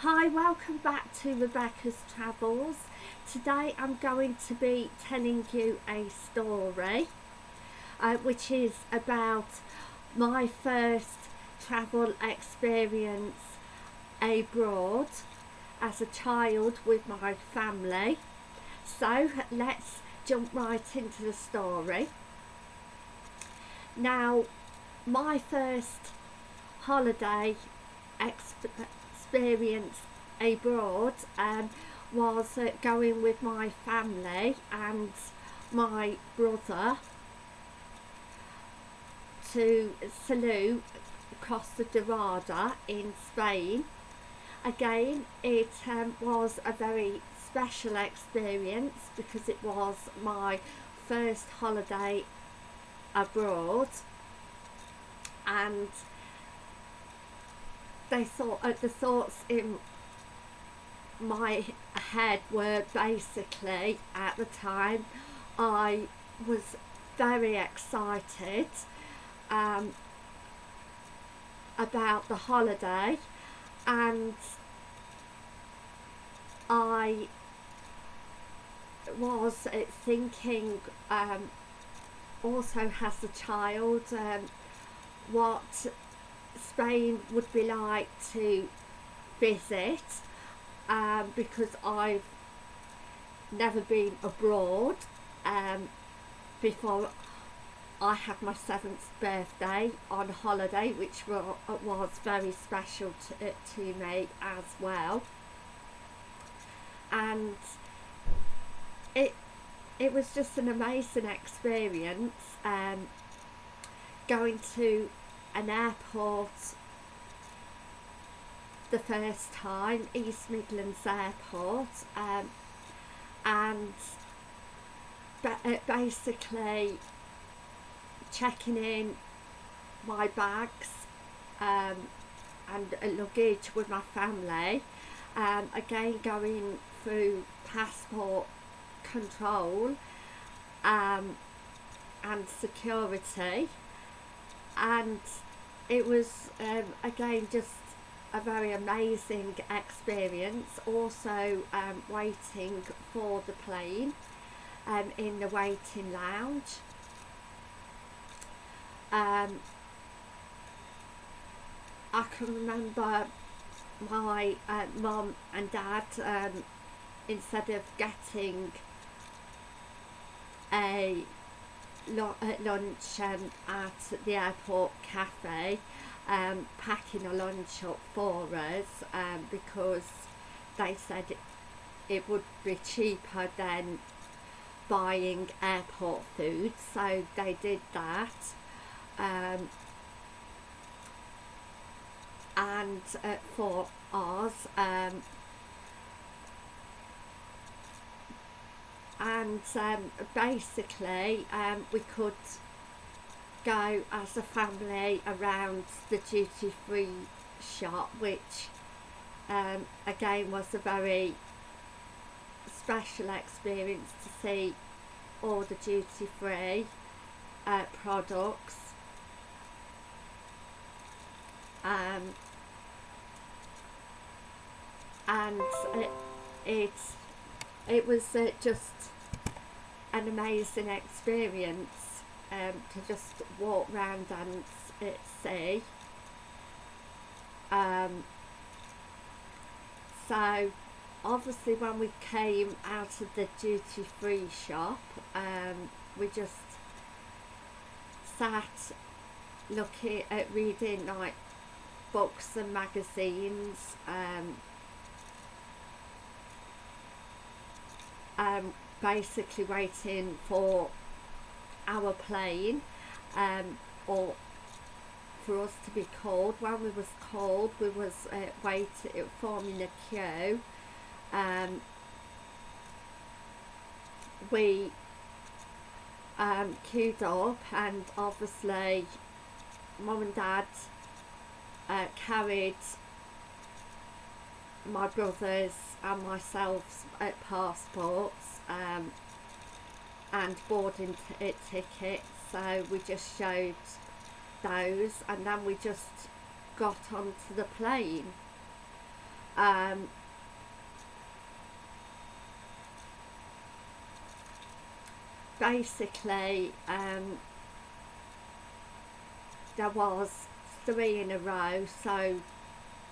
Hi, welcome back to Rebecca's Travels. Today I'm going to be telling you a story which is about my first travel experience abroad as a child with my family. So let's jump right into the story. Now, my first holiday experience abroad was going with my family and my brother to Salou Costa Dorada in Spain. Again, it was a very special experience because it was my first holiday abroad, and the thoughts in my head were basically, at the time, I was very excited about the holiday, and I was thinking also as a child what Spain would be like to visit, because I've never been abroad before I had my 7th birthday on holiday, which was very special to me as well. And it was just an amazing experience, going to an airport the first time, East Midlands Airport, and basically checking in my bags and luggage with my family, again going through passport control and security, and it was again just a very amazing experience. Also waiting for the plane in the waiting lounge. I can remember my mum and dad, instead of getting a lunch at the airport cafe, packing a lunch up for us, because they said it would be cheaper than buying airport food, so they did that. And for us, and basically we could go as a family around the duty free shop, which again was a very special experience to see all the duty free products. And it was just an amazing experience to just walk around and see. So obviously when we came out of the duty free shop, we just sat looking at reading like books and magazines, basically waiting for our plane, or for us to be called. When we was called, we was waiting, forming a queue. We queued up, and obviously mum and dad carried my brothers and myself's passports and boarding tickets, so we just showed those, and then we just got onto the plane. Um, basically, there was 3 in a row, so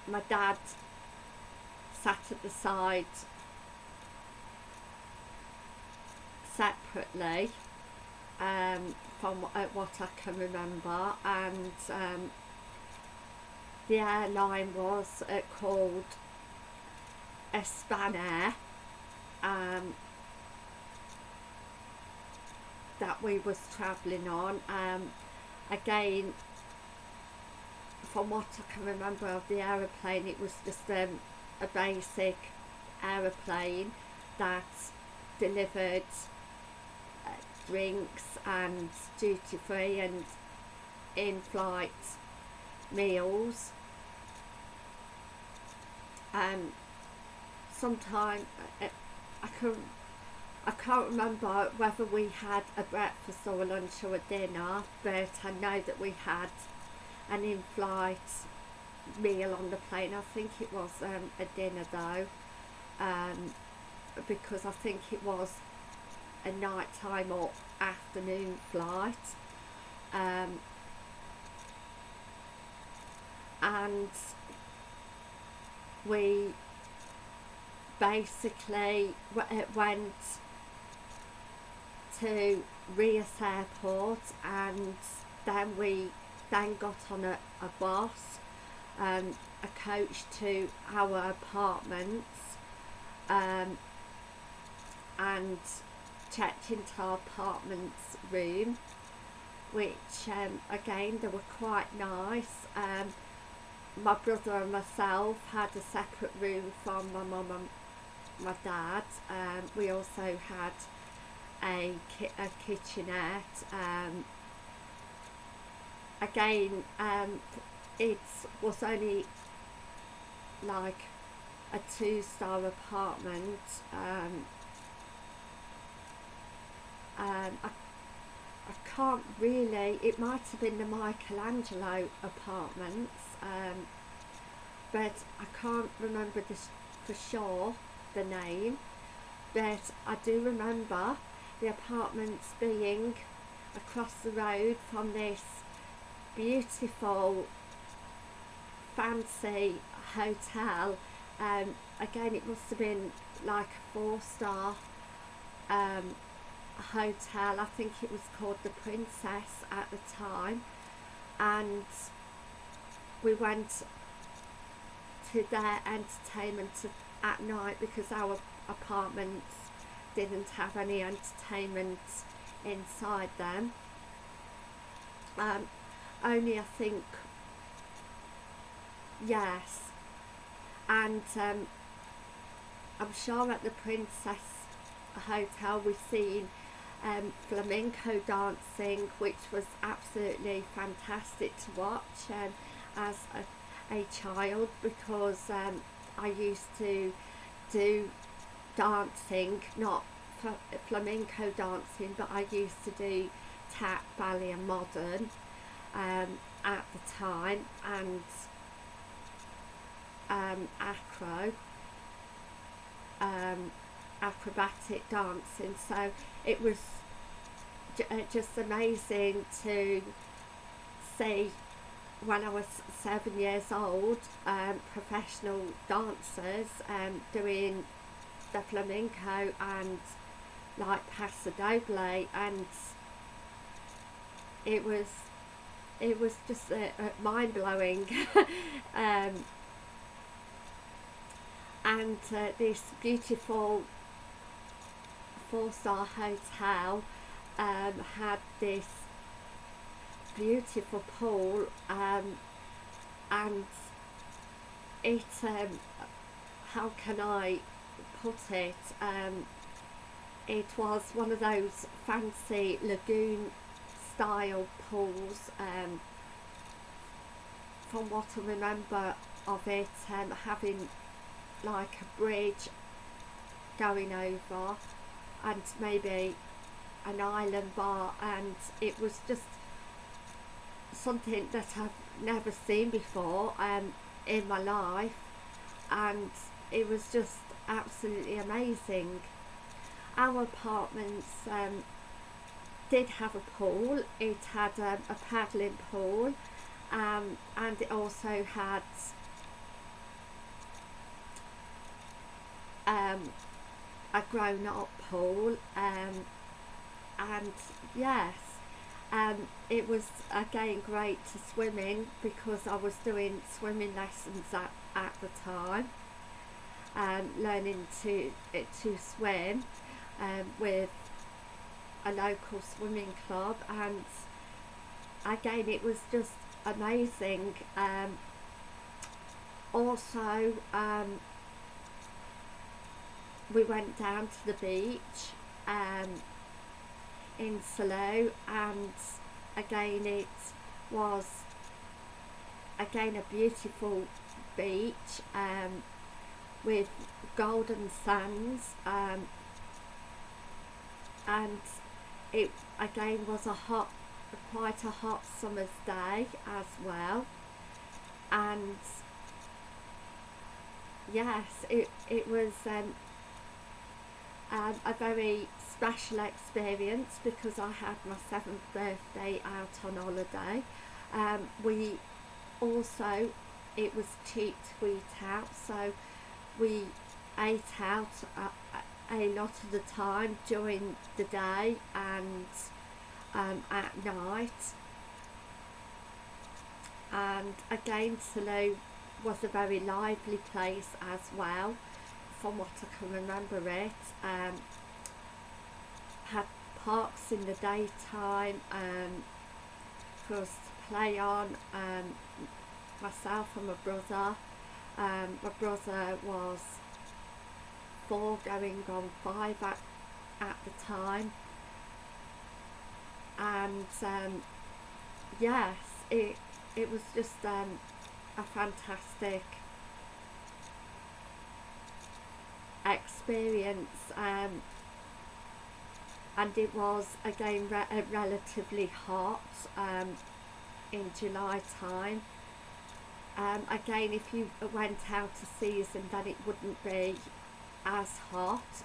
my dad sat at the side separately, from what I can remember, and the airline was called Exmonth, that we was travelling on. Again, from what I can remember of the aeroplane, it was just a basic aeroplane that delivered drinks and duty free and in-flight meals. Sometime I can't remember whether we had a breakfast or a lunch or a dinner, but I know that we had an in-flight meal on the plane. I think it was a dinner though, because I think it was a nighttime or afternoon flight, and we basically went to Rias Airport, and then we got on a bus, a coach to our apartments, and checked into our apartment's room, which again, they were quite nice. My brother and myself had a separate room from my mum and my dad. We also had a kitchenette. Again, it was only like a 2-star apartment. I can't really, it might have been the Michelangelo apartments, but I can't remember this for sure, the name, but I do remember the apartments being across the road from this beautiful fancy hotel. Again, it must have been like a 4-star hotel. I think it was called the Princess at the time, and we went to their entertainment at night because our apartments didn't have any entertainment inside them. Only I think, yes, and I'm sure at the Princess Hotel we've seen flamenco dancing, which was absolutely fantastic to watch as a child, because I used to do dancing, not flamenco dancing, but I used to do tap, ballet and modern at the time, and acrobatic dancing. So it was just amazing to see, when I was 7 years old, professional dancers doing the flamenco and like paso doble, and it was just mind-blowing. And this beautiful 4-star hotel had this beautiful pool, and it, how can I put it, it was one of those fancy lagoon style pools, from what I remember of it, having like a bridge going over and maybe an island bar, and it was just something that I've never seen before in my life. and it was just absolutely amazing. Our apartments did have a pool. It had a paddling pool, and it also had a grown-up pool, and yes, it was again great to swim in because I was doing swimming lessons at the time, learning to swim with a local swimming club, and again it was just amazing. Also, we went down to the beach in Salou, and again it was again a beautiful beach with golden sands, and it again was quite a hot summer's day as well, and yes, it was a very special experience because I had my 7th birthday out on holiday. We also, it was cheap to eat out, so we ate out a lot of the time during the day and at night. And again, Salou was a very lively place as well, from what I can remember it. Had parks in the daytime for us to play on, myself and my brother. My brother was 4 going on 5 at the time, and yes, it was just a fantastic experience, and it was again relatively hot in July time. Again, if you went out of season, then it wouldn't be as hot,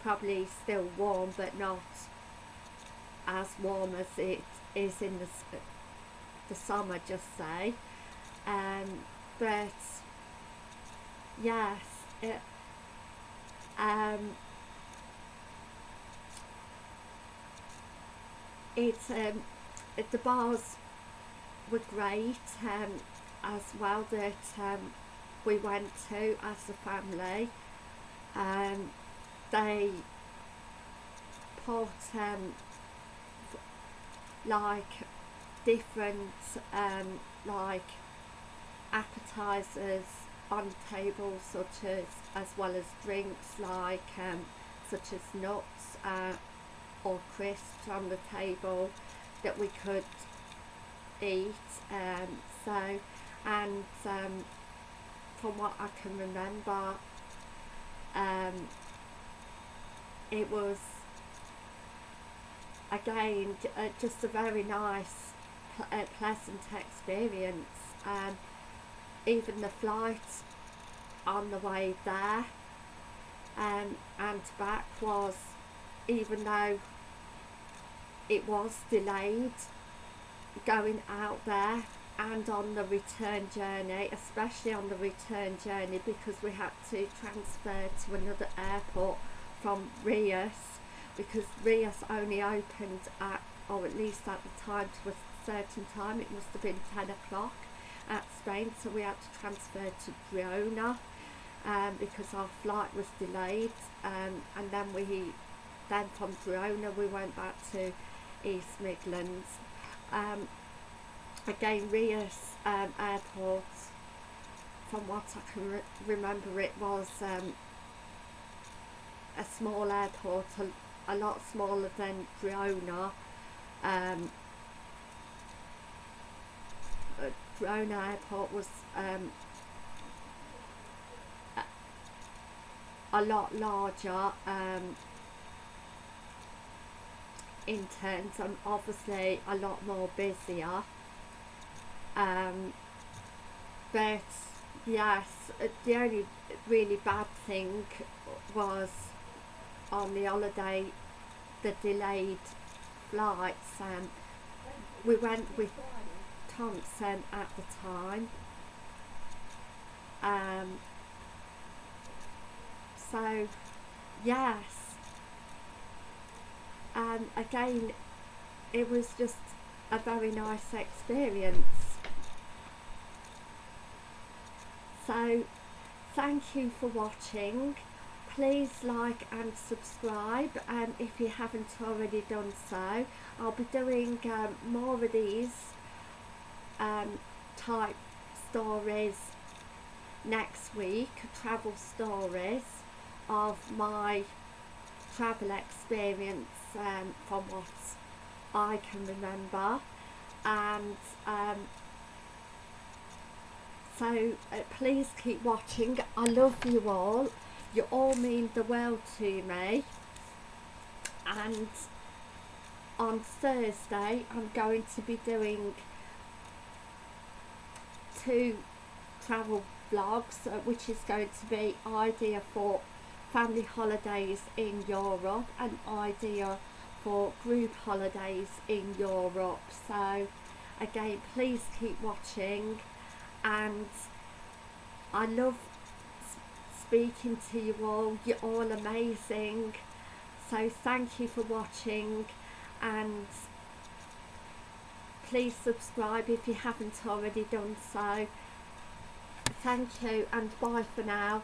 probably still warm, but not as warm as it is in the summer, just say. But yes, the bars were great as well that we went to as a family. They put like different like appetizers on tables, as well as drinks like such as nuts or crisps on the table that we could eat. From what I can remember, it was again just a very nice pleasant experience. Even the flight on the way there and back was, even though it was delayed going out there and on the return journey, especially on the return journey, because we had to transfer to another airport from Rios, because Rios only opened at, or at least at the time, to a certain time. It must have been 10 o'clock at Spain, so we had to transfer to Girona because our flight was delayed, and then from Girona we went back to East Midlands. Again, Rios airport, from what I can remember, it was a small airport, a lot smaller than Girona. Girona airport was a lot larger in terms, and obviously a lot more busier. But yes, the only really bad thing was on the holiday, the delayed flights. We went with Thompson at the time. Um, so yes, again, it was just a very nice experience. So thank you for watching. Please like and subscribe, if you haven't already done so. I'll be doing more of these type stories next week, travel stories of my travel experience, from what I can remember. And so please keep watching. I love you all. You all mean the world to me. And on Thursday I'm going to be doing 2 travel vlogs, which is going to be idea for family holidays in Europe and idea for group holidays in Europe. So again, please keep watching, and I love speaking to you all. You're all amazing. So thank you for watching, and please subscribe if you haven't already done so. Thank you, and bye for now.